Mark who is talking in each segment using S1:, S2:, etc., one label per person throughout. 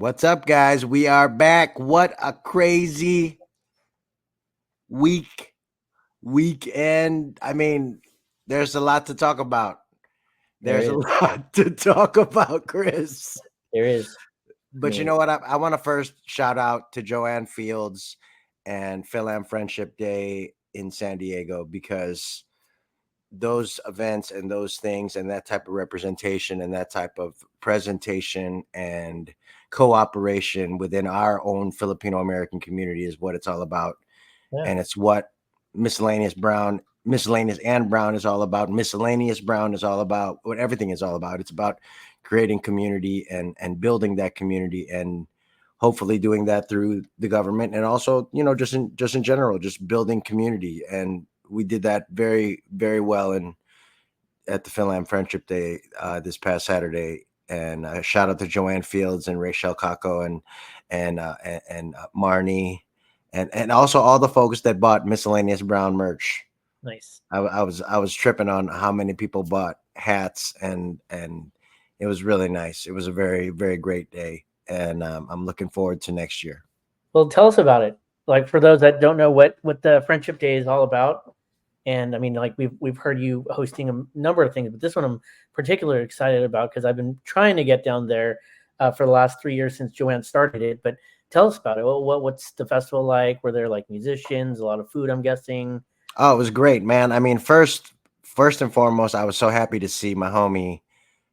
S1: What's up, guys? We are back. What a crazy weekend. I mean, there's a lot to talk about.
S2: There
S1: There's a
S2: is.
S1: lot to talk about, Chris.
S2: There is. I
S1: But you
S2: mean,
S1: know what? I want to first shout out to Joanne Fields and Phil Am Friendship Day in San Diego because those events and those things and that type of representation and that type of presentation and cooperation within our own Filipino American community is what it's all about.
S2: yeah.
S1: And it's what miscellaneous and brown is all about. Miscellaneous brown is all about what everything is all about. It's about creating community and building that community and hopefully doing that through the government and also, just in general, just building community. And we did that very, very well at the Finland Friendship Day this past Saturday. And shout out to Joanne Fields and Rachel Kako and Marnie and also all the folks that bought miscellaneous brown merch.
S2: Nice.
S1: I was tripping on how many people bought hats and it was really nice. It was a very, very great day, and I'm looking forward to next year.
S2: Well, tell us about it. Like for those that don't know what the Friendship Day is all about, and I mean, like we've heard you hosting a number of things, but this one I'm particularly excited about because I've been trying to get down there for the last 3 years since Joanne started it. But tell us about it. What's the festival like? Were there like musicians, a lot of food? I'm guessing.
S1: Oh, it was great, man. I mean, first and foremost, I was so happy to see my homie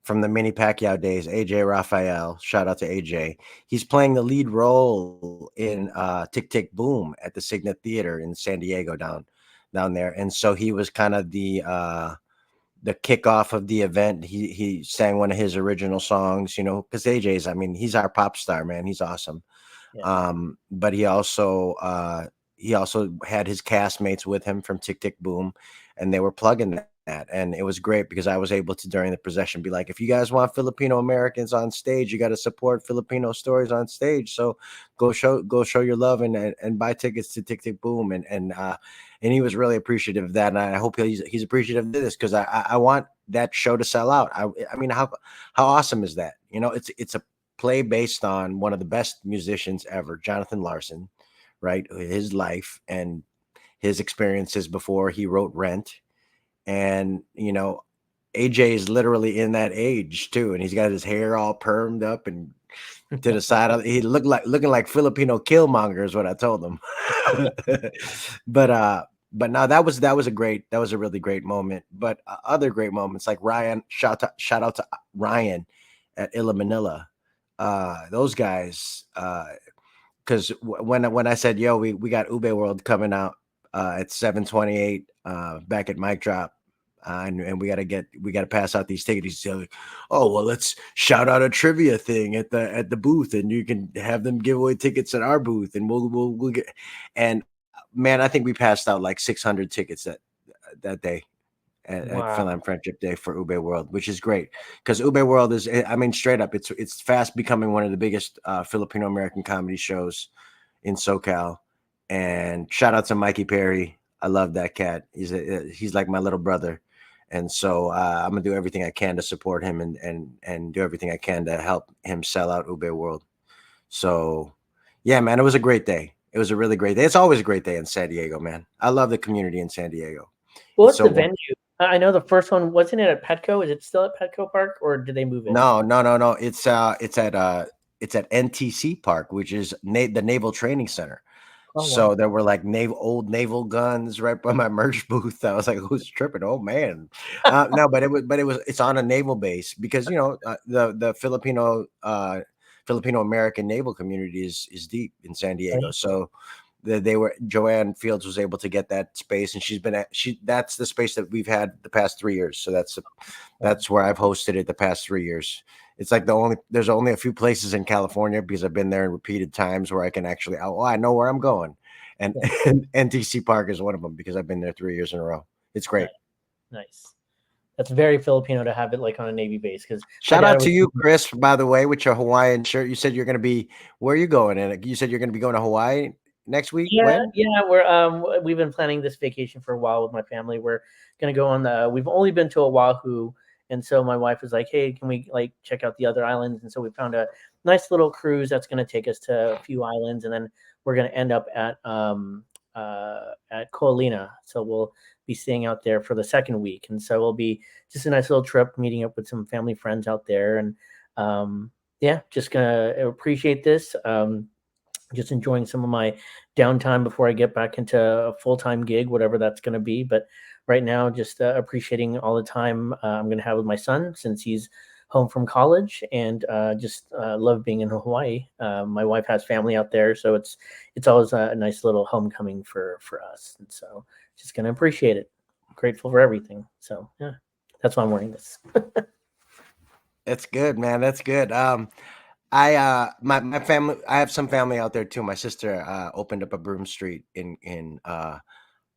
S1: from the mini Pacquiao days, AJ Raphael. Shout out to AJ. He's playing the lead role in Tick Tick Boom at the Signet Theater in San Diego down there. And so he was kind of the kickoff of the event. He sang one of his original songs, because AJ's, I mean, he's our pop star, man. He's awesome.
S2: Yeah.
S1: But he also had his castmates with him from Tick Tick Boom, and they were plugging that. And it was great because I was able to, during the procession, be like, if you guys want Filipino Americans on stage, you got to support Filipino stories on stage. So go show your love and buy tickets to Tick Tick Boom. And he was really appreciative of that. And I hope he's appreciative of this because I want that show to sell out. I mean, how awesome is that? It's a play based on one of the best musicians ever, Jonathan Larson, right? His life and his experiences before he wrote Rent. And, AJ is literally in that age too. And he's got his hair all permed up and to the side of he looking like Filipino Killmonger is what I told him. But no, that was a really great moment. But other great moments like Ryan, shout out to Ryan at Illa Manila. Those guys, because when I said, yo, we got Ube World coming out at 7:28 back at Mic Drop. And we gotta pass out these tickets. He's like, oh well, let's shout out a trivia thing at the booth, and you can have them give away tickets at our booth, and we'll get. And man, I think we passed out like 600 tickets that day at
S2: Wow.
S1: Finland Friendship Day for Ube World, which is great because Ube World is, I mean, straight up, it's fast becoming one of the biggest Filipino American comedy shows in SoCal. And shout out to Mikey Perry. I love that cat. He's like my little brother. And so I'm gonna do everything I can to support him and do everything I can to help him sell out Ube World. So yeah, man, it was a great day. It was a really great day. It's always a great day in San Diego, man. I love the community in San Diego. It's
S2: What's
S1: so
S2: the venue? I know the first one wasn't it at Petco? Is it still at Petco Park, or did they move it?
S1: No, no, no, no. It's at NTC Park, which is the Naval Training Center.
S2: Oh
S1: So
S2: wow.
S1: there were like old naval guns right by my merch booth. I was like, "Who's tripping?" Oh man, no, it's on a naval base because the Filipino American naval community is deep in San Diego.
S2: Right.
S1: So Joanne Fields was able to get that space, and that's the space that we've had the past 3 years. So that's where I've hosted it the past 3 years. It's like there's only a few places in California because I've been there in repeated times where I can actually, I know where I'm going. And,
S2: Yeah.
S1: and NTC Park is one of them because I've been there 3 years in a row. It's great.
S2: Nice. That's very Filipino to have it like on a Navy base because my
S1: Shout
S2: dad
S1: out
S2: was.
S1: to you, Chris, by the way, with your Hawaiian shirt. You said you're going to be, where are you going? And you said you're going to be going to Hawaii next week.
S2: Yeah,
S1: When?
S2: yeah, we've been planning this vacation for a while with my family. We're gonna go on the. We've only been to Oahu, And so my wife was like, "Hey, can we like check out the other islands?" And so we found a nice little cruise that's going to take us to a few islands, and then we're going to end up at Koalina. So we'll be staying out there for the second week, and so it'll be just a nice little trip, meeting up with some family friends out there, and yeah, just gonna appreciate this. Just enjoying some of my downtime before I get back into a full-time gig, whatever that's going to be. But right now, just appreciating all the time I'm going to have with my son since he's home from college, and just love being in Hawaii. My wife has family out there, so it's always a nice little homecoming for us. And so just going to appreciate it. Grateful for everything. So yeah, that's why I'm wearing this.
S1: That's good, man. That's good. My family, I have some family out there too. My sister opened up a broom street in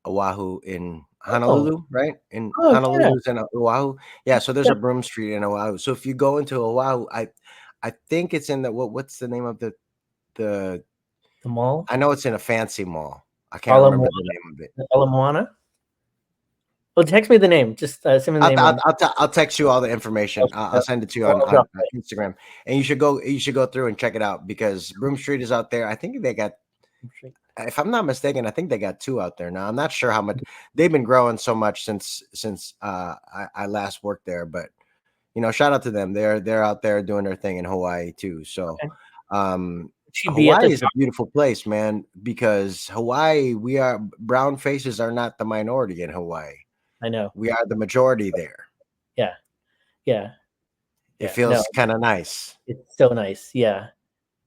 S1: Oahu, in
S2: Oh,
S1: Honolulu, right? In
S2: oh yeah,
S1: Honolulu's in Oahu. Yeah, so there's
S2: yeah.
S1: a broom street in Oahu. So if you go into Oahu, I think it's in the what's the name of the
S2: The mall,
S1: I know it's in a fancy mall. I can't
S2: Ala
S1: remember
S2: Moana.
S1: the name of it.
S2: Ala Moana. Well, text me the name. Just send me the name on.
S1: I'll text you all the information. I'll send it to you
S2: I'll
S1: on
S2: drop it.
S1: Instagram, and you should go through and check it out because Broom Street is out there. I think they got, if I'm not mistaken, I think they got two out there now. I'm not sure how much they've been growing so much since I last worked there, but shout out to them. They're out there doing their thing in Hawaii too. So,
S2: Okay.
S1: um,
S2: She'd be at the
S1: Hawaii is a
S2: drop.
S1: beautiful place, man, because Hawaii, brown faces are not the minority in Hawaii.
S2: I know.
S1: We are the majority there.
S2: Yeah. Yeah.
S1: It
S2: Yeah. No,
S1: feels kind of nice.
S2: it's so nice. Yeah.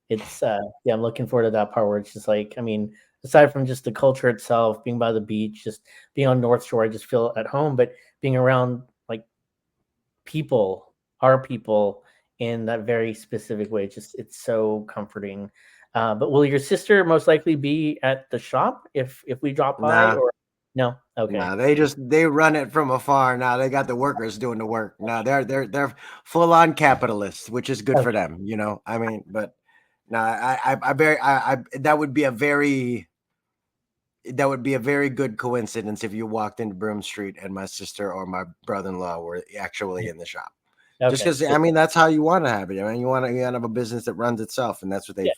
S2: It's yeah, I'm looking forward to that part where it's just like, I mean, aside from just the culture itself, being by the beach, just being on North Shore, I just feel at home, but being around like people, our people in that very specific way, it's so comforting. But will your sister most likely be at the shop if we drop by
S1: Nah,
S2: or no? Okay.
S1: nah, they run it from afar. Now they got the workers doing the work. Now they're full on capitalists, which is good for
S2: Okay.
S1: them. I mean, but no, that would be a very good coincidence if you walked into Broom Street and my sister or my brother-in-law were actually in the shop. Just
S2: Okay.
S1: because, I mean, that's how you want to have it. I mean, you want to have a business that runs itself, and that's what
S2: Yeah.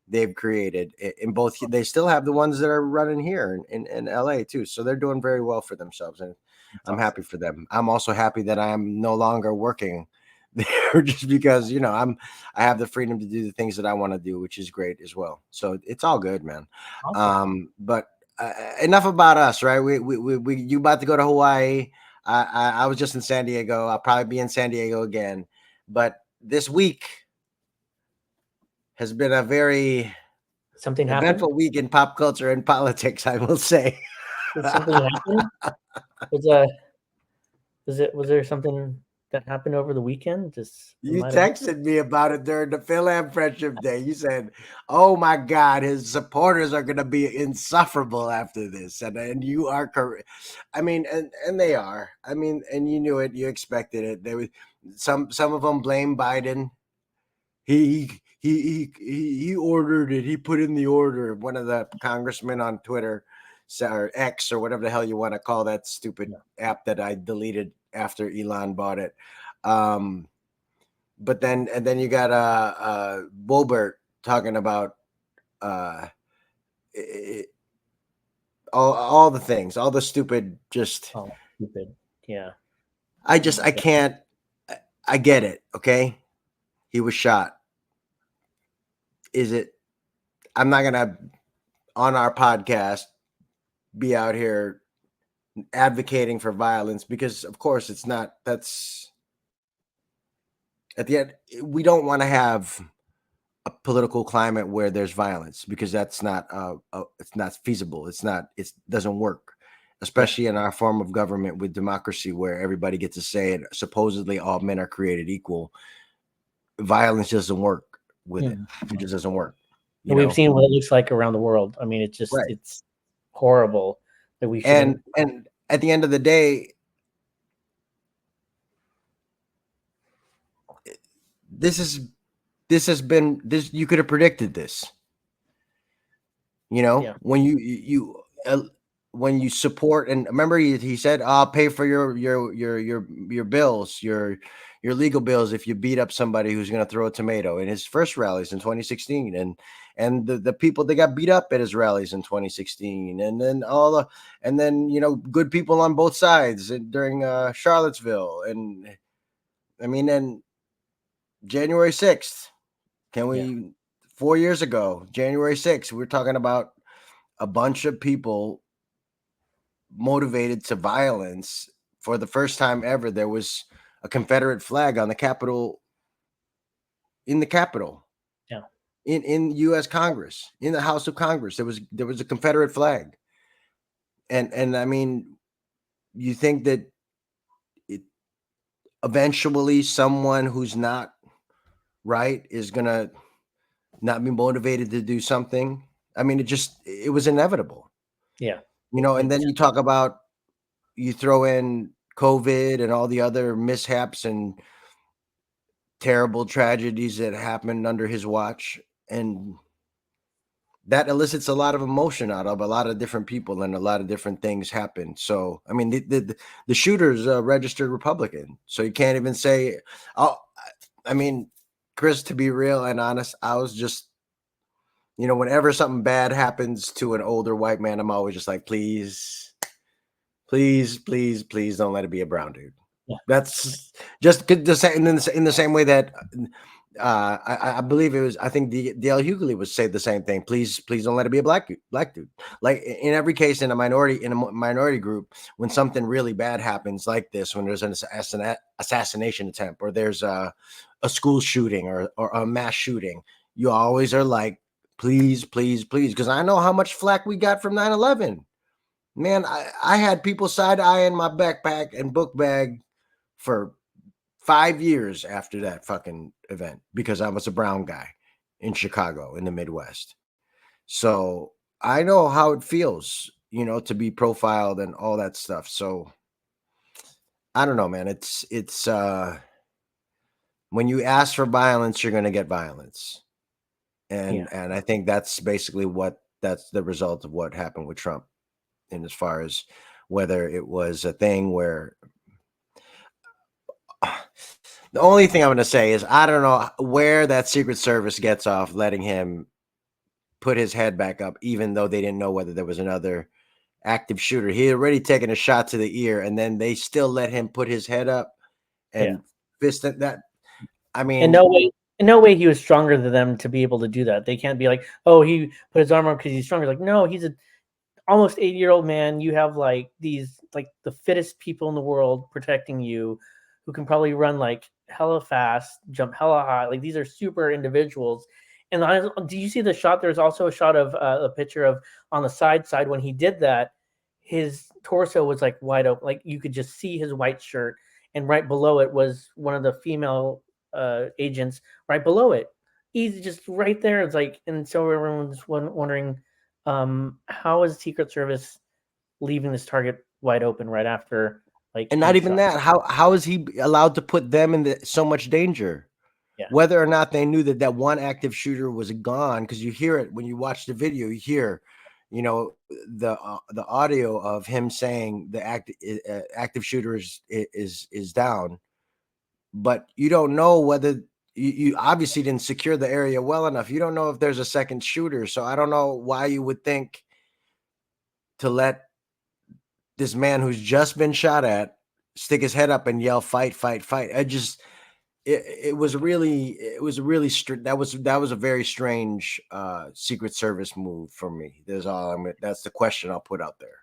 S1: they've created in both. They still have the ones that are running here in LA too, so they're doing very well for themselves, and
S2: That's
S1: I'm happy
S2: awesome.
S1: for them. I'm also happy that I'm no longer working there, just because I have the freedom to do the things that I want to do, which is great as well. So it's all good, man.
S2: Awesome.
S1: But enough about us, right? You about to go to Hawaii. I was just in San Diego. I'll probably be in San Diego again. But this week has been a very
S2: Something happened?
S1: eventful week in pop culture and politics, I will say.
S2: Did something happen? Was uh was there something that happened over the weekend? Just it
S1: You
S2: might have happened.
S1: texted me about it during the Phil Am Friendship Day. You said, "Oh my God, his supporters are going to be insufferable after this," and you are correct. I mean, and they are. I mean, and you knew it. You expected it. There was some of them blame Biden. He ordered it. He put in the order. One of the congressmen on Twitter, or X, or whatever the hell you want to call that stupid
S2: Yeah.
S1: app that I deleted after Elon bought it. But then you got Wilbert talking about uh it, all the things, all the stupid. Just
S2: Oh, stupid. Yeah.
S1: I
S2: Yeah.
S1: can't. I get it. Okay, he was shot. Is it? I'm not gonna on our podcast be out here advocating for violence because, of course, it's not. That's at the end. We don't want to have a political climate where there's violence because that's not it's not feasible. It doesn't work,
S2: Yeah.
S1: especially in our form of government with democracy where everybody gets a say and supposedly all men are created equal. Violence doesn't work with it.
S2: Hmm.
S1: It just doesn't work, you
S2: And we've
S1: know.
S2: seen what it looks like around the world. I mean,
S1: Right.
S2: it's horrible that we
S1: and
S2: shouldn't.
S1: and at the end of the day, this is this has been this you could have predicted this,
S2: Yeah.
S1: when you when you support, and remember he said, I'll pay for your bills, your legal bills if you beat up somebody who's going to throw a tomato, in his first rallies in 2016, and the people that got beat up at his rallies in 2016, and then good people on both sides during Charlottesville, and I mean, then January 6th, can we 4 years ago, January 6th, we're talking about a bunch of people motivated to violence. For the first time ever, there was a Confederate flag on the Capitol, in the Capitol,
S2: Yeah.
S1: in U.S. Congress, in the House of Congress. There was a Confederate flag, and I mean, you think that it, eventually someone who's not right is gonna not be motivated to do something? I mean, it was inevitable,
S2: Yeah.
S1: and then you talk about, you throw in COVID and all the other mishaps and terrible tragedies that happened under his watch, and that elicits a lot of emotion out of a lot of different people, and a lot of different things happen. So I mean, the shooter's a registered Republican, so you can't even say, oh, I mean, Chris, to be real and honest, I was just, whenever something bad happens to an older white man, I'm always just like, please, please, please, please don't let it be a brown dude.
S2: Yeah.
S1: That's just the same, in the same way that I believe it was, I think D.L. Hughley was say the same thing. Please don't let it be a black dude. Like in every case, in a minority group, when something really bad happens like this, when there's an assassination attempt, or there's a school shooting, or a mass shooting, you always are like, please, please, please, because I know how much flack we got from 9/11. Man, I had people side-eyeing my backpack and book bag for 5 years after that fucking event, because I was a brown guy in Chicago, in the Midwest. So I know how it feels, to be profiled and all that stuff. So I don't know, man. It's when you ask for violence, you're going to get violence. And I think that's basically that's the result of what happened with Trump. And as far as whether it was a thing where, the only thing I'm going to say is, I don't know where that Secret Service gets off letting him put his head back up, even though they didn't know whether there was another active shooter. He had already taken a shot to the ear, and then they still let him put his head up and fist at that. I mean,
S2: in no way he was stronger than them to be able to do that. They can't be like, oh, he put his arm up because he's stronger. Like, no, he's a almost 80-year-old man. You have like these, like the fittest people in the world protecting you, who can probably run like hella fast, jump hella high. Like, these are super individuals. And do you see the shot? There's also a shot of a picture of, on the side when he did that, his torso was like wide open. Like, you could just see his white shirt, and right below it was one of the female agents right below it. He's just right there. It's like, and so everyone's wondering, how is Secret Service leaving this target wide open right after, like,
S1: and not even that. How is he allowed to put them in so much danger?
S2: Yeah.
S1: Whether or not they knew that one active shooter was gone, because you hear it when you watch the video. You hear, the audio of him saying the active shooter is down, but you don't know whether you obviously didn't secure the area well enough. You don't know if there's a second shooter. So I don't know why you would think to let this man who's just been shot at stick his head up and yell, fight, fight, fight. It was that was a very strange Secret Service move for me. That's the question I'll put out there.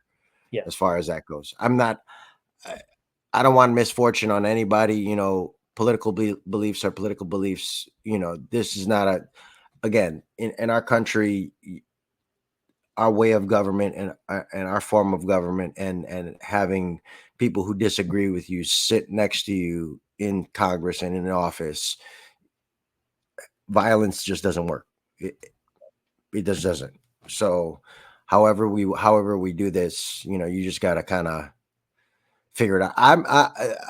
S2: Yeah.
S1: As far as that goes, I don't want misfortune on anybody. Political beliefs are political beliefs. This is not again, in our country, our way of government and our form of government, and having people who disagree with you sit next to you in Congress and in office, violence just doesn't work. It just doesn't. So however we do this, you just got to kind of figure it out.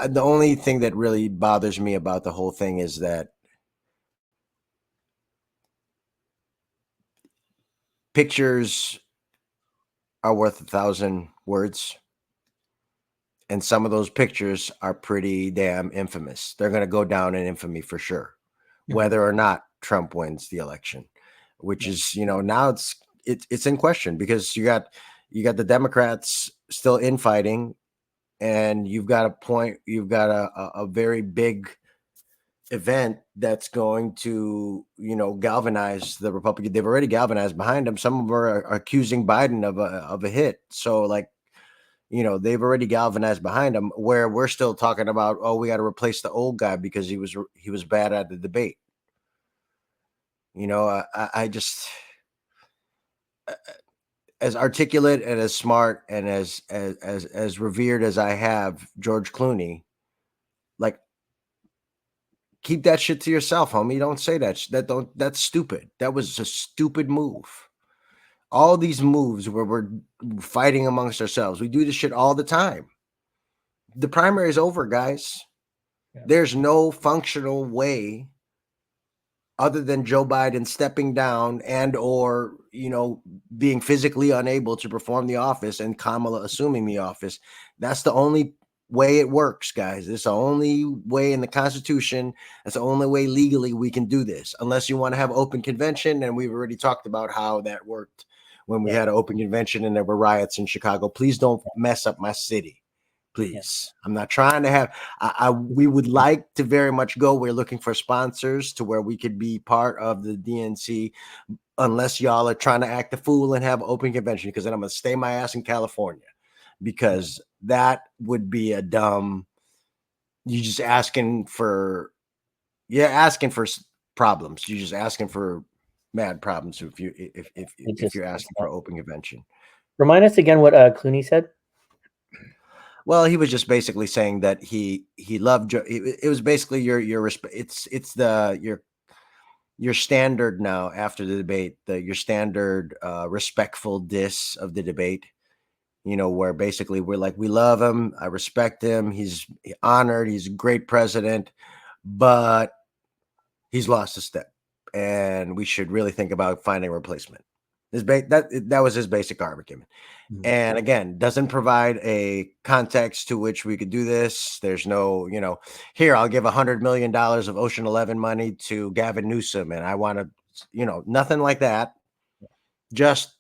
S1: The only thing that really bothers me about the whole thing is that pictures are worth 1,000 words. And some of those pictures are pretty damn infamous. They're going to go down in infamy for sure, whether or not Trump wins the election, which is, now it's in question because you got the Democrats still infighting, and you've got a very big event that's going to, galvanize the Republican. They've already galvanized behind them. Some of them are accusing Biden of a hit. So like, they've already galvanized behind him, where we're still talking about, oh, we got to replace the old guy because he was bad at the debate. I just, as articulate and as smart and as revered as I have George Clooney, like, keep that shit to yourself, homie. Don't say that. That's stupid. That was a stupid move. All these moves where we're fighting amongst ourselves. We do this shit all the time. The primary is over, guys. Yeah. There's no functional way other than Joe Biden stepping down and or, being physically unable to perform the office and Kamala assuming the office. That's the only way it works, guys. It's the only way in the Constitution. That's the only way legally we can do this, unless you want to have open convention. And we've already talked about how that worked when we had an open convention and there were riots in Chicago. Please don't mess up my city. Please. I'm not trying to have, we would like to very much go. We're looking for sponsors to where we could be part of the DNC, unless y'all are trying to act a fool and have open convention, because then I'm going to stay my ass in California, because that would be a dumb, you just asking for problems. You're just asking for mad problems if you're asking for open convention.
S2: Remind us again what Clooney said.
S1: Well, he was just basically saying that he loved Joe. It was basically your respect. It's your standard now after the debate, your standard respectful diss of the debate. Where basically we're like, we love him, I respect him, he's honored, he's a great president, but he's lost a step, and we should really think about finding a replacement. That was his basic argument. And again, doesn't provide a context to which we could do this. There's no, here, I'll give $100 million of Ocean 11 money to Gavin Newsom, and I want to, nothing like that. Just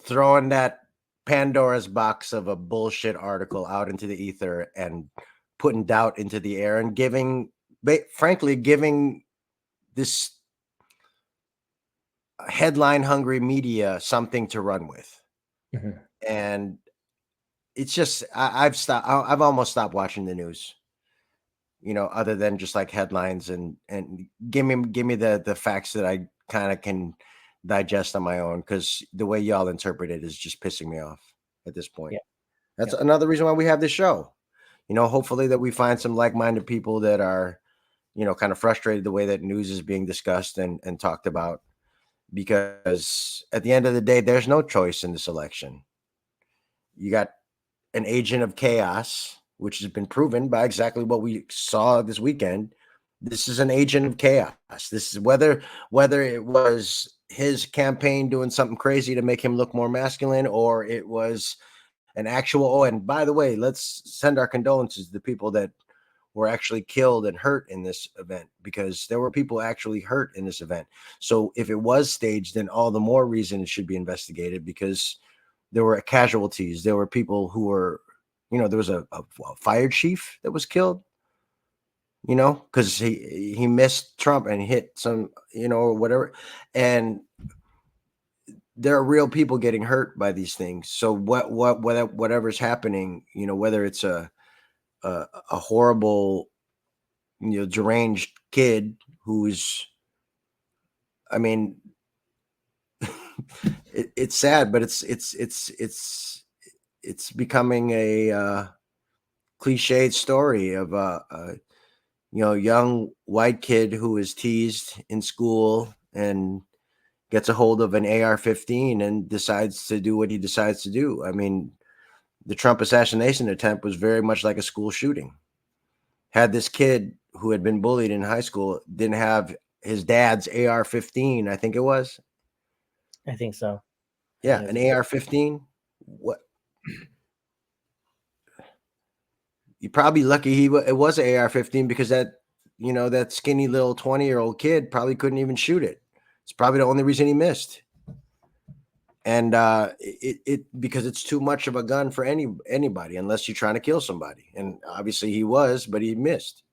S1: throwing that Pandora's box of a bullshit article out into the ether and putting doubt into the air and frankly giving this headline hungry media something to run with. And it's just, I've almost stopped watching the news, other than just like headlines and give me the facts that I kind of can digest on my own, because the way y'all interpret it is just pissing me off at this point. That's another reason why we have this show. Hopefully that we find some like-minded people that are, kind of frustrated the way that news is being discussed and talked about, because at the end of the day, there's no choice in this election. You got an agent of chaos, which has been proven by exactly what we saw this weekend. This is an agent of chaos. This is whether it was his campaign doing something crazy to make him look more masculine, or it was an actual, oh, and by the way, let's send our condolences to the people that were actually killed and hurt in this event, because there were people actually hurt in this event. So if it was staged, then all the more reason it should be investigated, because there were casualties. There were people who were, there was a fire chief that was killed, because he missed Trump and hit some, or whatever. And there are real people getting hurt by these things. So whatever's happening, whether it's a horrible, deranged kid who's, I mean, it's sad, but it's becoming a cliched story of a young white kid who is teased in school and gets a hold of an AR-15 and decides to do what he decides to do. I mean, the Trump assassination attempt was very much like a school shooting. Had this kid who had been bullied in high school didn't have his dad's AR-15, I think it was.
S2: I think so.
S1: Yeah, an AR-15. What? You're probably lucky it was an AR-15 because that skinny little 20-year-old kid probably couldn't even shoot it. It's probably the only reason he missed. And it because it's too much of a gun for anybody unless you're trying to kill somebody. And obviously he was, but he missed.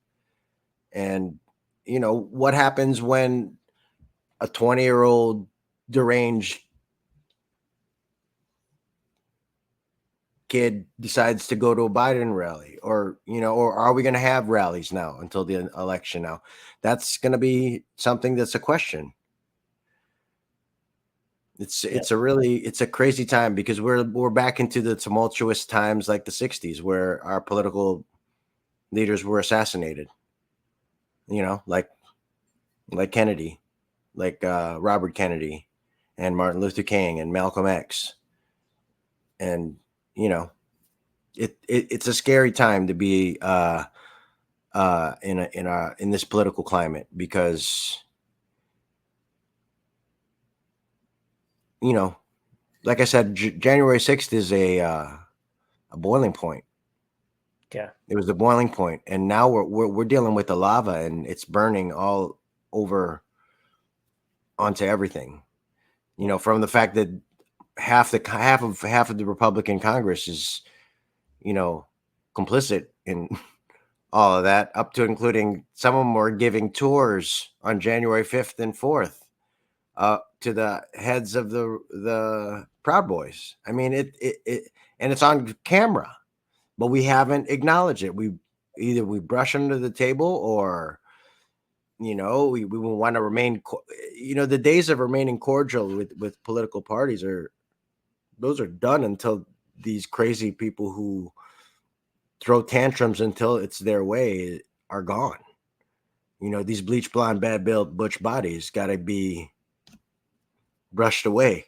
S1: And what happens when a 20-year-old deranged kid decides to go to a Biden rally, or are we going to have rallies now until the election? Now that's going to be something that's a question. It's a crazy time because we're back into the tumultuous times like the 60s where our political leaders were assassinated, like Kennedy, like Robert Kennedy and Martin Luther King and Malcolm X. And it's a scary time to be in this political climate because like I said, January 6th is a boiling point.
S2: Yeah,
S1: it was the boiling point, and now we're dealing with the lava, and it's burning all over onto everything. From the fact that half of the Republican Congress is complicit in all of that, up to including some of them were giving tours on January 5th and 4th to the heads of the Proud Boys. I mean, it and it's on camera, but we haven't acknowledged it. We brush under the table, or we want to remain. The days of remaining cordial with political parties are done until these crazy people who throw tantrums until it's their way are gone. These bleach blonde, bad built butch bodies got to be brushed away.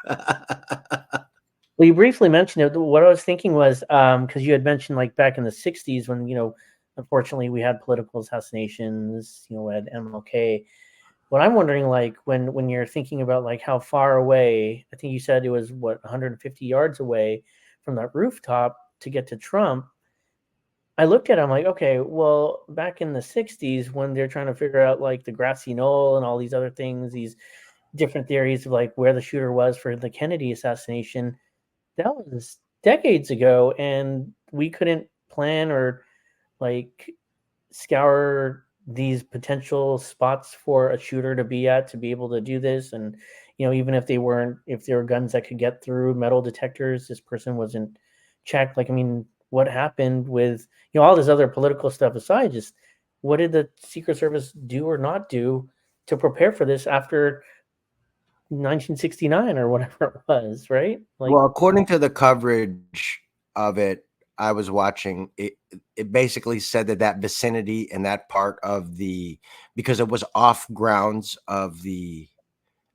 S2: Well, you briefly mentioned it. What I was thinking was because you had mentioned like back in the 60s when, unfortunately we had political assassinations, we had MLK. What I'm wondering, like when you're thinking about like how far away, I think you said it was 150 yards away from that rooftop to get to Trump. I looked at it, I'm like, okay, well, back in the 60s when they're trying to figure out like the grassy knoll and all these other things, these different theories of like where the shooter was for the Kennedy assassination, that was decades ago, and we couldn't plan or like scour these potential spots for a shooter to be at to be able to do this. And even if there were guns that could get through metal detectors, this person wasn't checked. Like, I mean, what happened with all this other political stuff aside, just what did the Secret Service do or not do to prepare for this after 1969 or whatever it was, right? Like,
S1: well, according to the coverage of it I was watching, it basically said that vicinity and that part of because it was off grounds of the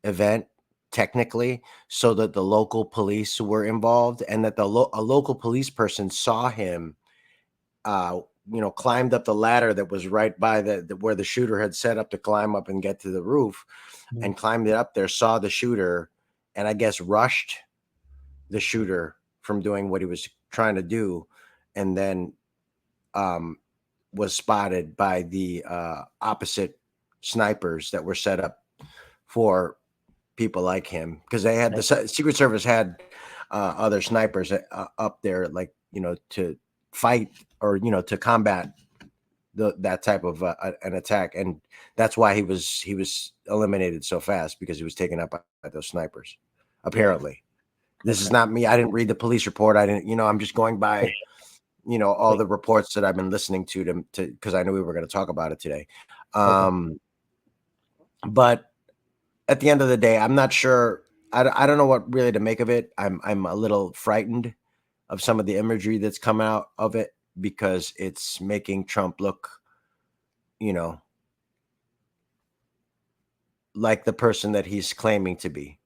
S1: event technically, so that the local police were involved, and that a local police person saw him climbed up the ladder that was right by where the shooter had set up to climb up and get to the roof, and climbed it up there, saw the shooter, and I guess rushed the shooter from doing what he was trying to do, and then was spotted by the opposite snipers that were set up for people like him, because they had the Secret Service had other snipers up there, like to fight or to combat that type of an attack, and that's why he was eliminated so fast, because he was taken up by those snipers. Apparently, this is not me. I didn't read the police report. I didn't. I'm just going by all the reports that I've been listening to because I knew we were going to talk about it today. But at the end of the day, I'm not sure. I don't know what really to make of it. I'm a little frightened of some of the imagery that's come out of it, because it's making Trump look, like the person that he's claiming to be,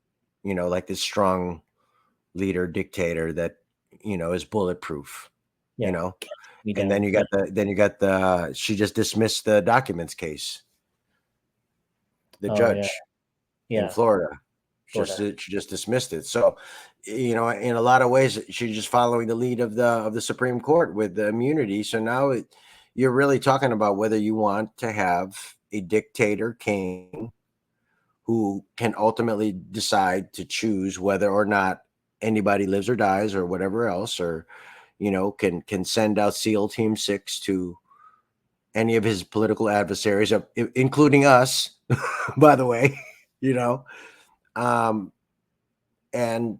S1: like this strong leader, dictator that, is bulletproof, and then you got the she just dismissed the documents case, the judge in Florida, She just dismissed it. So, you know, in a lot of ways, she's just following the lead of the Supreme Court with the immunity. So now you're really talking about whether you want to have a dictator king who can ultimately decide to choose whether or not anybody lives or dies or whatever else, or, you know, can send out SEAL Team 6 to any of his political adversaries, including us, by the way, you know, and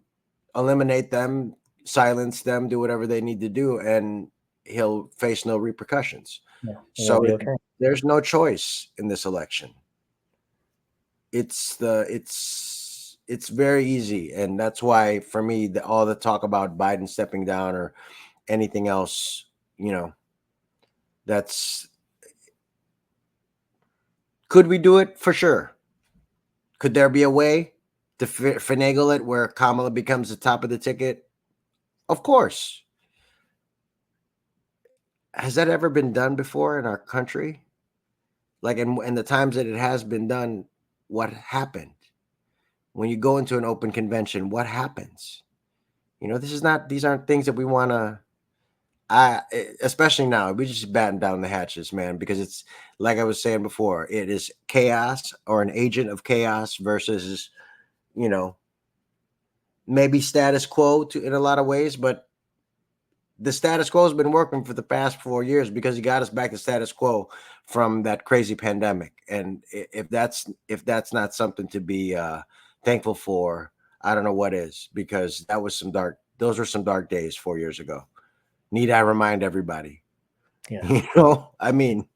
S1: eliminate them, silence them, do whatever they need to do, and he'll face no repercussions.
S2: Yeah,
S1: So
S2: okay.
S1: there's no choice in this election. It's very easy, and that's why for me, all the talk about Biden stepping down or anything else, you know, could we do it? For sure. Could there be a way to finagle it where Kamala becomes the top of the ticket? Of course. Has that ever been done before in our country? Like in the times that it has been done, what happened? When you go into an open convention, what happens? You know, these aren't things that we want to, especially now, we just batten down the hatches, man, because it's like I was saying before, it is chaos or an agent of chaos versus, you know, maybe status quo in a lot of ways, but the status quo has been working for the past 4 years because he got us back to status quo from that crazy pandemic. And if that's not something to be thankful for, I don't know what is, because those were some dark days 4 years ago. Need I remind everybody?
S2: Yeah.
S1: You know, I mean,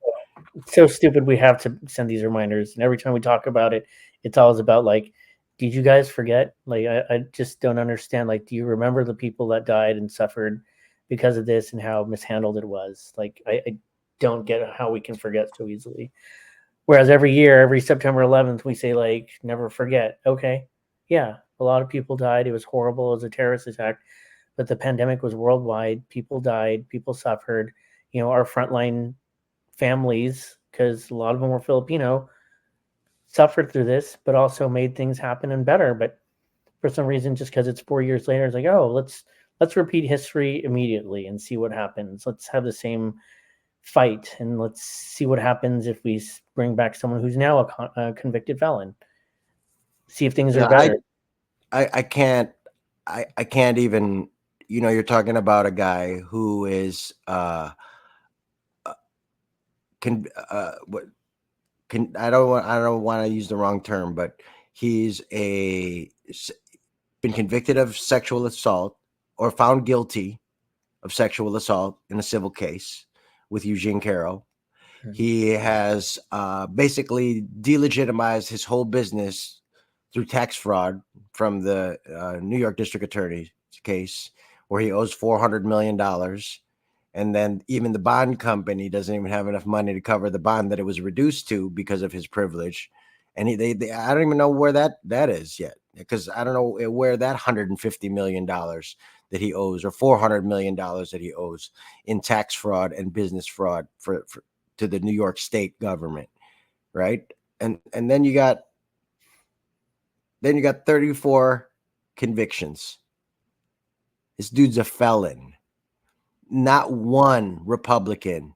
S2: it's so stupid we have to send these reminders. And every time we talk about it, it's always about like, did you guys forget? Like, I just don't understand. Like, do you remember the people that died and suffered because of this and how mishandled it was? Like, I don't get how we can forget so easily. Whereas every year, every September 11th, we say like, never forget. Okay. Yeah. A lot of people died. It was horrible. It was a terrorist attack, but the pandemic was worldwide. People died. People suffered. You know, our frontline families, because a lot of them were Filipino, suffered through this, but also made things happen and better. But for some reason, just because it's 4 years later, it's like, oh, let's repeat history immediately and see what happens. Let's have the same fight and let's see what happens if we bring back someone who's now a convicted felon. See if things are better.
S1: I can't even, you know, you're talking about a guy who is I don't want to use the wrong term, but he's been convicted of sexual assault or found guilty of sexual assault in a civil case with Eugene Carroll. He has basically delegitimized his whole business through tax fraud from the New York District Attorney's case, where he owes $400 million. And then even the bond company doesn't even have enough money to cover the bond that it was reduced to because of his privilege. And I don't even know where that is yet, because I don't know where that $150 million that he owes, or $400 million that he owes in tax fraud and business fraud to the New York state government, right? And then you got 34 convictions. This dude's a felon. Not one Republican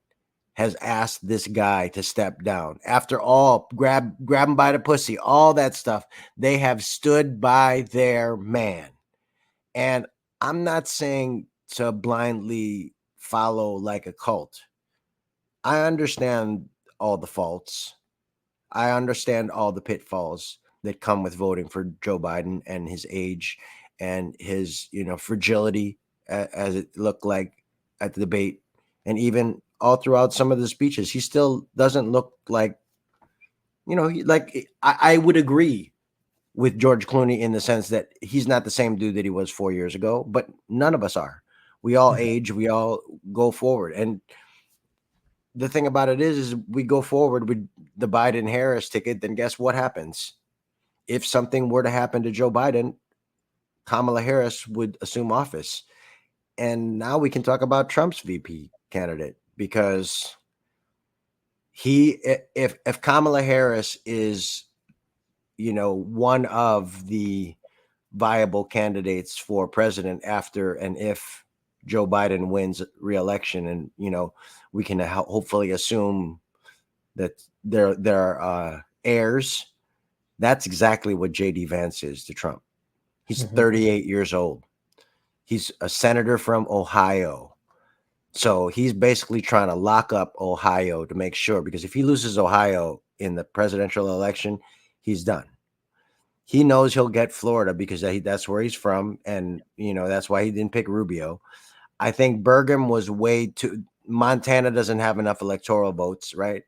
S1: has asked this guy to step down. After all, grab him by the pussy, all that stuff, they have stood by their man. And I'm not saying to blindly follow like a cult. I understand all the faults. I understand all the pitfalls that come with voting for Joe Biden and his age and his, you know, fragility, as it looked like at the debate, and even all throughout some of the speeches. He still doesn't look like, you know, I would agree with George Clooney in the sense that he's not the same dude that he was 4 years ago, but none of us are. We all age, we all go forward. And the thing about it is we go forward with the Biden Harris ticket, then guess what happens? If something were to happen to Joe Biden, Kamala Harris would assume office. And now we can talk about Trump's VP candidate, because if Kamala Harris is one of the viable candidates for president after and if Joe Biden wins re-election, and we can hopefully assume that they're heirs. That's exactly what JD Vance is to Trump. He's 38 years old. He's a senator from Ohio. So he's basically trying to lock up Ohio to make sure, because if he loses Ohio in the presidential election, he's done. He knows he'll get Florida because that's where he's from. And, that's why he didn't pick Rubio. I think Burgum was way too. Montana doesn't have enough electoral votes, right?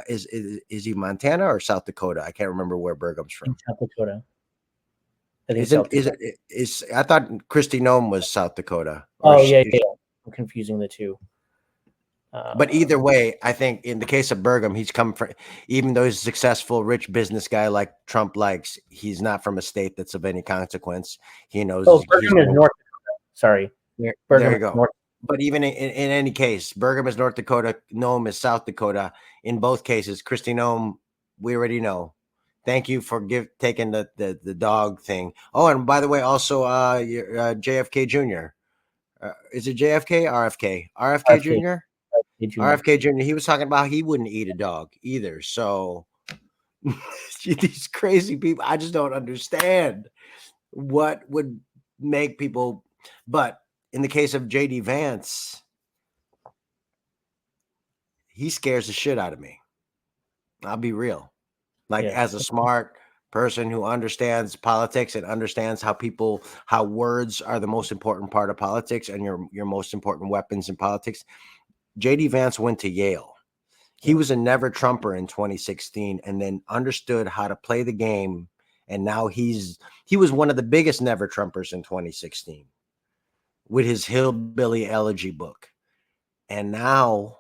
S1: Is he Montana or South Dakota? I can't remember where Burgum's from.
S2: South Dakota. I think
S1: Isn't is I thought Kristi Noem was South Dakota.
S2: Yeah. I'm confusing the two.
S1: But either way, I think in the case of Burgum, he's come from, even though he's a successful, rich business guy like Trump likes, he's not from a state that's of any consequence. He knows.
S2: Burgum is North Dakota. Sorry.
S1: There you go. But even in any case, Burgum is North Dakota, Noem is South Dakota. In both cases, Kristi Noem, we already know. Thank you for taking the dog thing. Oh, and by the way, also JFK Jr. Is it JFK? RFK? RFK Jr.? RFK Jr. He was talking about he wouldn't eat a dog either. So these crazy people, I just don't understand what would make people. But in the case of JD Vance, he scares the shit out of me. I'll be real. As a smart person who understands politics and understands how words are the most important part of politics and your most important weapons in politics. JD Vance went to Yale. He was a never Trumper in 2016 and then understood how to play the game. And now he was one of the biggest never Trumpers in 2016 with his Hillbilly Elegy book. And now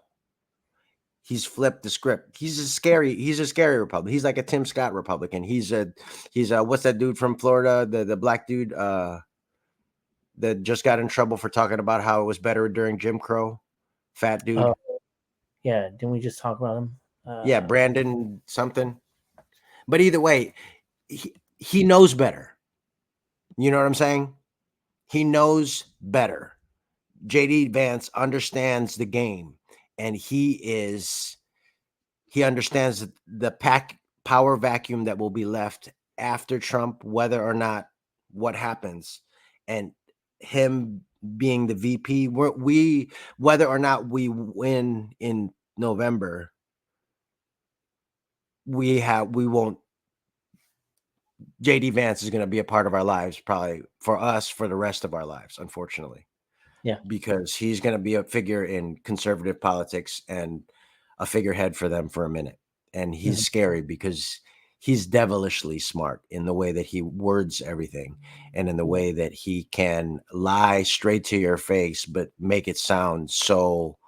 S1: he's flipped the script. He's a scary Republican. He's like a Tim Scott Republican. He's what's that dude from Florida? The black dude that just got in trouble for talking about how it was better during Jim Crow. Fat dude.
S2: Yeah, didn't we just talk about him?
S1: Yeah, Brandon something. But either way, he knows better. You know what I'm saying? He knows better. JD Vance understands the game, and he understands the power vacuum that will be left after Trump, whether or not what happens, and him being the VP, whether or not we win in November, JD Vance is going to be a part of our lives, probably for us for the rest of our lives, unfortunately.
S2: Yeah.
S1: Because he's going to be a figure in conservative politics and a figurehead for them for a minute. And he's scary because he's devilishly smart in the way that he words everything and in the way that he can lie straight to your face, but make it sound so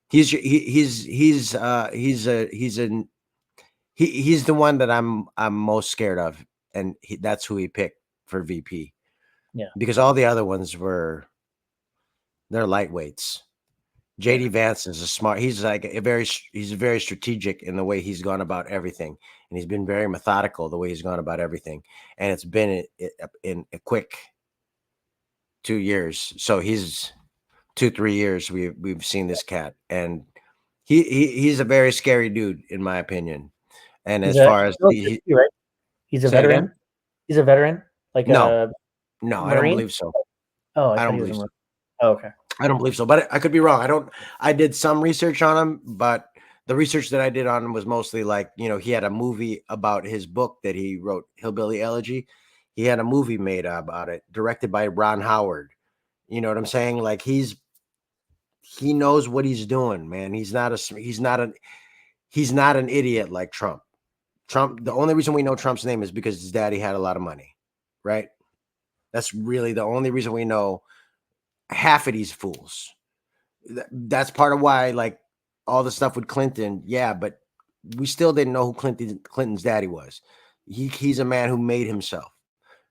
S1: he's the one that I'm most scared of. And that's who he picked for VP.
S2: Yeah.
S1: Because all the other ones they're lightweights. JD Vance is he's very strategic in the way he's gone about everything. And he's been very methodical the way he's gone about everything. And it's been in a quick 2 years. So he's 2-3 years we've seen this cat. And he's a very scary dude, in my opinion. And as far as
S2: right? He's a veteran.
S1: Again?
S2: He's a veteran.
S1: No, I don't believe so.
S2: Oh,
S1: I don't believe so.
S2: Oh, okay.
S1: I don't believe so, but I could be wrong. I did some research on him, but the research that I did on him was mostly he had a movie about his book that he wrote, Hillbilly Elegy. He had a movie made about it, directed by Ron Howard. You know what I'm saying? He knows what he's doing, man. He's not an idiot like Trump. The only reason we know Trump's name is because his daddy had a lot of money, right? That's really the only reason we know half of these fools. That's part of why, all the stuff with Clinton, yeah, but we still didn't know who Clinton's daddy was. He's a man who made himself,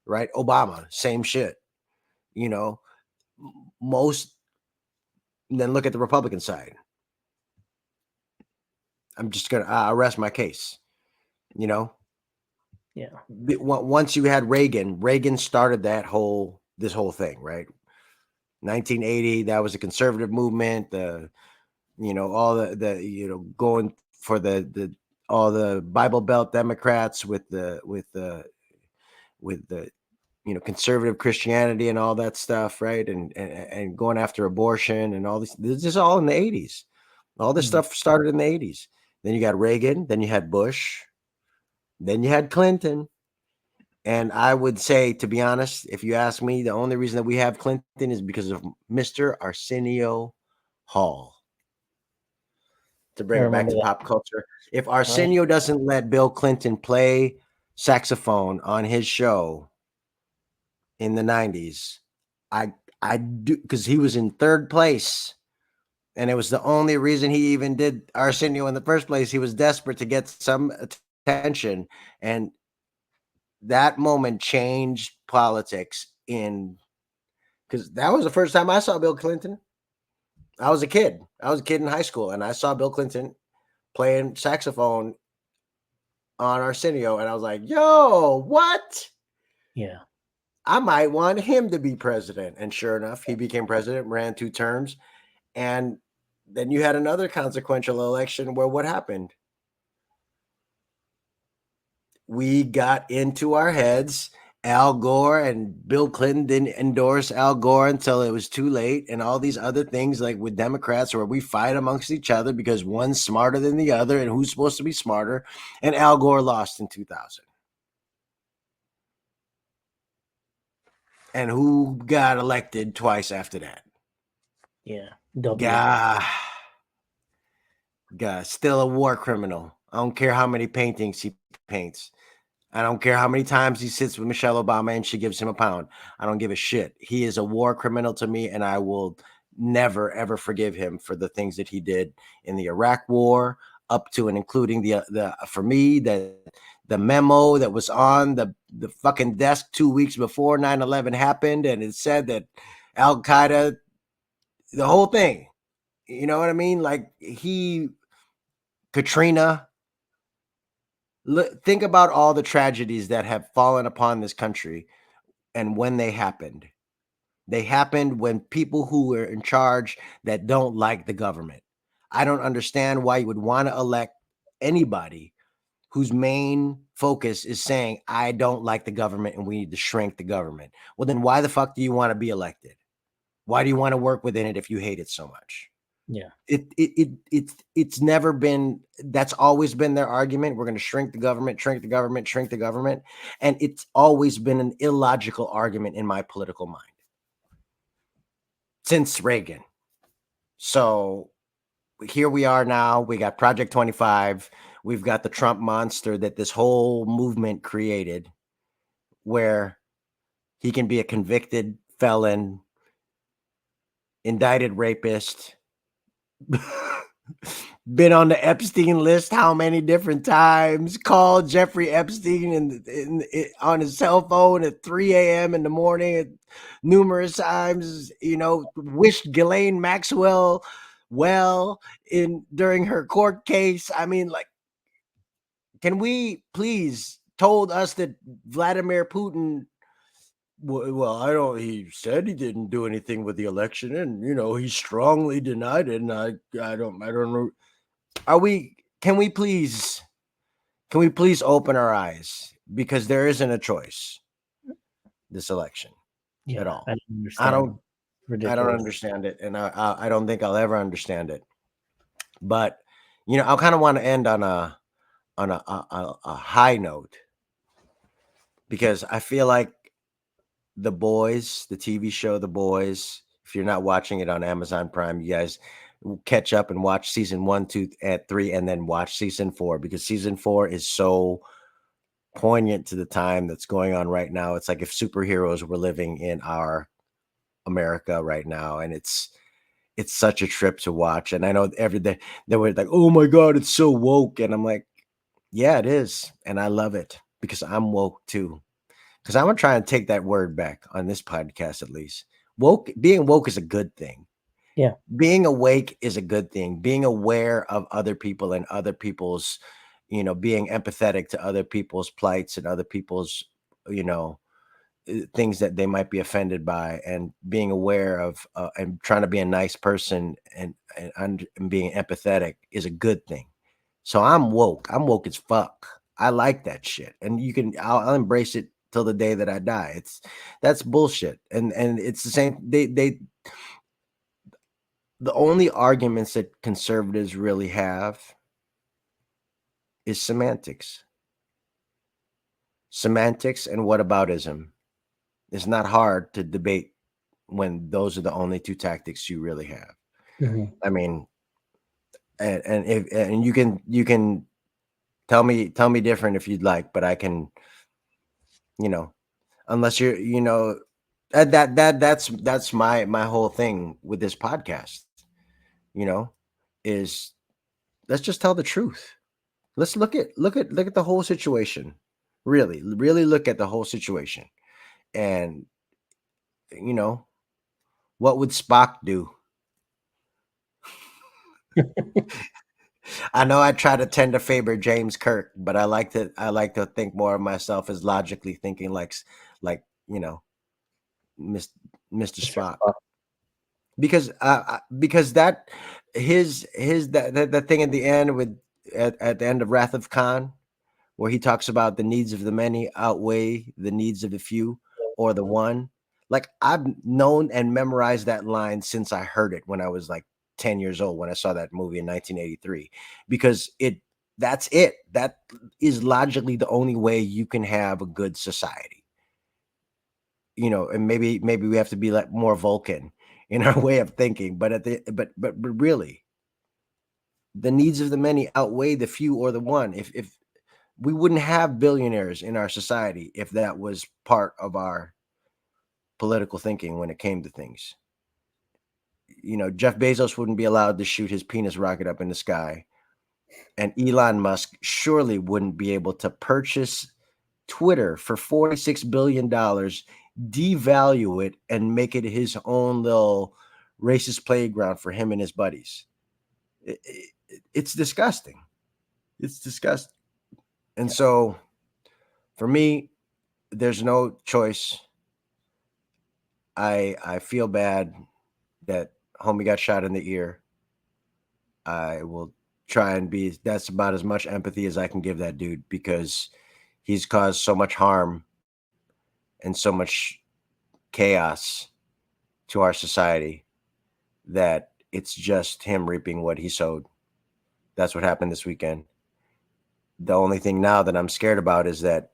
S1: right? Obama, same shit. Then look at the Republican side. I'm just gonna rest my case.
S2: Yeah.
S1: Once you had Reagan started this whole thing, right? 1980, that was a conservative movement. All the going for the all the Bible Belt Democrats with the conservative Christianity and all that stuff, right? And going after abortion and all this is all in the 80s. All this stuff started in the 80s. Then you got Reagan, then you had Bush, then you had Clinton. And I would say, to be honest, if you ask me, the only reason that we have Clinton is because of Mr. Arsenio Hall. To
S2: I
S1: bring it back
S2: remember
S1: to
S2: that.
S1: pop culture, if
S2: All right.
S1: Arsenio doesn't let Bill Clinton play saxophone on his show in the 90s, I do, because he was in third place. And it was the only reason he even did Arsenio in the first place. He was desperate to get some attention. And that moment changed politics because that was the first time I saw Bill Clinton. I was a kid. I was a kid in high school, and I saw Bill Clinton playing saxophone on Arsenio, and I was like, yo, what?
S2: Yeah.
S1: I might want him to be president. And sure enough, he became president, ran 2 terms. And then you had another consequential election where what happened? We got into our heads. Al Gore and Bill Clinton didn't endorse Al Gore until it was too late, and all these other things like with Democrats where we fight amongst each other because one's smarter than the other and who's supposed to be smarter. And Al Gore lost in 2000. And who got elected twice after that?
S2: Yeah. W.
S1: God, still a war criminal. I don't care how many paintings he paints. I don't care how many times he sits with Michelle Obama and she gives him a pound. I don't give a shit. He is a war criminal to me, and I will never, ever forgive him for the things that he did in the Iraq War, up to and including for me, the memo that was on the fucking desk 2 weeks before 9/11 happened, and it said that Al Qaeda, the whole thing. You know what I mean? Like Katrina. Think about all the tragedies that have fallen upon this country and when they happened. They happened when people who were in charge that don't like the government. I don't understand why you would want to elect anybody whose main focus is saying, I don't like the government and we need to shrink the government. Well, then why the fuck do you want to be elected? Why do you want to work within it if you hate it so much?
S2: Yeah.
S1: It's never been, that's always been their argument. We're going to shrink the government, shrink the government, shrink the government. And it's always been an illogical argument in my political mind since Reagan. So here we are now. We got Project 25. We've got the Trump monster that this whole movement created, where he can be a convicted felon, indicted rapist, been on the Epstein list how many different times, called Jeffrey Epstein on his cell phone at 3 a.m. in the morning numerous times, wished Ghislaine Maxwell well during her court case. I mean, like, can we please told us that Vladimir Putin, well, he said he didn't do anything with the election, and he strongly denied it, and I don't know. Can we please open our eyes, because there isn't a choice this election at all. I don't understand it, and I don't think I'll ever understand it. But I kind of want to end on a high note, because I feel like The Boys, the TV show The Boys, if you're not watching it on Amazon Prime, you guys catch up and watch season 1, 2, and 3, and then watch season 4, because season 4 is so poignant to the time that's going on right now. It's like if superheroes were living in our America right now, and it's such a trip to watch. And I know every day they were like, oh my God, it's so woke. And I'm like, yeah, it is. And I love it because I'm woke too. Because I'm going to try and take that word back on this podcast, at least. Being woke is a good thing.
S2: Yeah.
S1: Being awake is a good thing. Being aware of other people and other people's, being empathetic to other people's plights and other people's, things that they might be offended by, and being aware of and trying to be a nice person and being empathetic is a good thing. So I'm woke. I'm woke as fuck. I like that shit, and I'll embrace it till the day that I die. That's bullshit, and it's the same. The only arguments that conservatives really have is semantics. Semantics and whataboutism. It's not hard to debate when those are the only two tactics you really have.
S2: Mhm.
S1: I mean, and you can tell me different if you'd like, but I can, unless you're, that's my whole thing with this podcast, is let's just tell the truth. Let's look at the whole situation. Really, really look at the whole situation. And what would Spock do? I know I try to tend to favor James Kirk, but I like to think more of myself as logically thinking like Mr.
S2: Mr.
S1: Spock.
S2: Spock.
S1: Because that his that thing at the end at the end of Wrath of Khan, where he talks about the needs of the many outweigh the needs of the few or the one. Like, I've known and memorized that line since I heard it when I was like 10 years old, when I saw that movie in 1983, because that is logically the only way you can have a good society. And maybe we have to be like more Vulcan in our way of thinking, but but really, the needs of the many outweigh the few or the one. If we wouldn't have billionaires in our society if that was part of our political thinking when it came to things. Jeff Bezos wouldn't be allowed to shoot his penis rocket up in the sky, and Elon Musk surely wouldn't be able to purchase Twitter for $46 billion, devalue it, and make it his own little racist playground for him and his buddies. It's disgusting. It's disgusting. And so, for me, there's no choice. I feel bad that homie got shot in the ear. I will try and that's about as much empathy as I can give that dude, because he's caused so much harm and so much chaos to our society that it's just him reaping what he sowed. That's what happened this weekend. The only thing now that I'm scared about is that,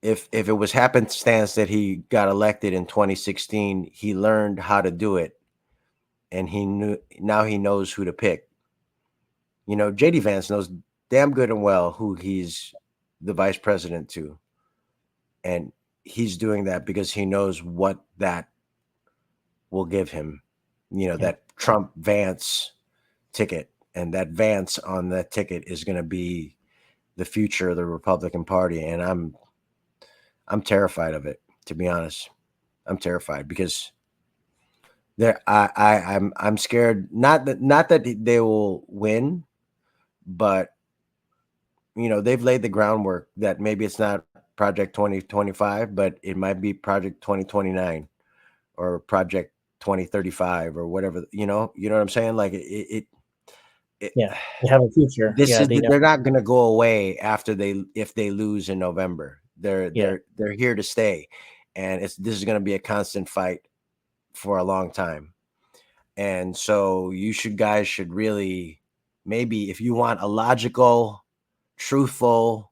S1: if it was happenstance that he got elected in 2016, he learned how to do it, and he knows who to pick. JD Vance knows damn good and well who he's the vice president to, and he's doing that because he knows what that will give him. That Trump Vance ticket, and that Vance on that ticket is going to be the future of the Republican Party, and I'm terrified of it, to be honest. I'm terrified because I'm scared, not that they will win, but they've laid the groundwork that maybe it's not Project 2025, but it might be Project 2029 or Project 2035 or whatever. You know what I'm saying? Like it
S2: Yeah, they have a future.
S1: they're not going to go away if they lose in November. They're here to stay, and this is going to be a constant fight for a long time. And so guys should really, maybe, if you want a logical, truthful,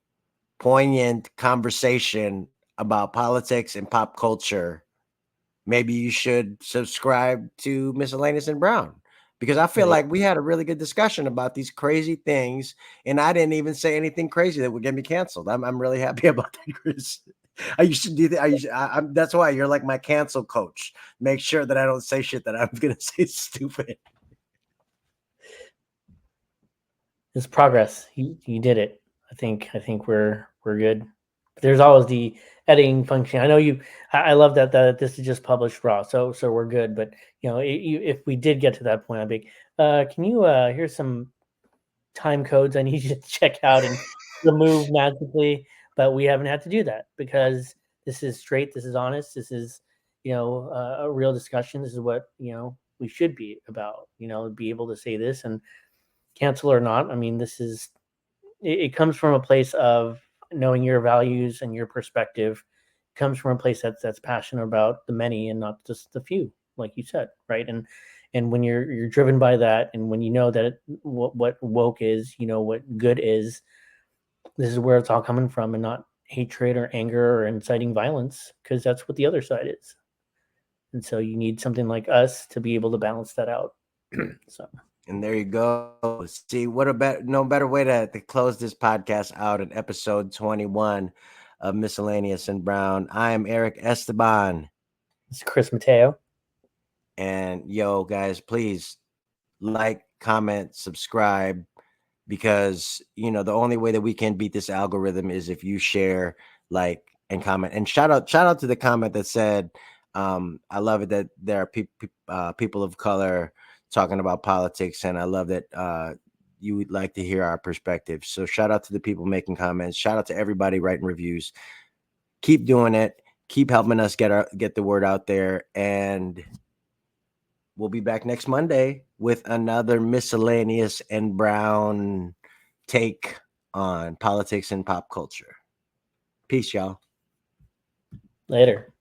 S1: poignant conversation about politics and pop culture, maybe you should subscribe to Miscellaneous and Brown, because I feel like we had a really good discussion about these crazy things, and I didn't even say anything crazy that would get me canceled. I'm really happy about that, Chris. You should do that. That's why you're like my cancel coach. Make sure that I don't say shit that I'm gonna say stupid.
S2: It's progress. You did it. I think we're good. There's always the editing function. I know you. I love that this is just published raw, so we're good. But if we did get to that point, I'd be, can you here's some time codes I need you to check out and remove magically, but we haven't had to do that because this is straight, this is honest, this is, a real discussion. This is what, we should be about, be able to say this and cancel or not. I mean, it comes from a place of knowing your values and your perspective. It comes from a place that's passionate about the many and not just the few, like you said, right? And when you're driven by that, and when you know that what woke is, what good is, this is where it's all coming from, and not hatred or anger or inciting violence, because that's what the other side is. And so you need something like us to be able to balance that out. So.
S1: And there you go. See, no better way to close this podcast out in episode 21 of Miscellaneous and Brown. I am Eric Esteban.
S2: It's Chris Mateo.
S1: And yo, guys, please like, comment, subscribe, because the only way that we can beat this algorithm is if you share, like, and comment. And shout out to the comment that said, I love it that there are people of color talking about politics, and I love that you would like to hear our perspective. So shout out to the people making comments. Shout out to everybody writing reviews. Keep doing it. Keep helping us get the word out there, and we'll be back next Monday with another Miscellaneous and Brown take on politics and pop culture. Peace, y'all.
S2: Later.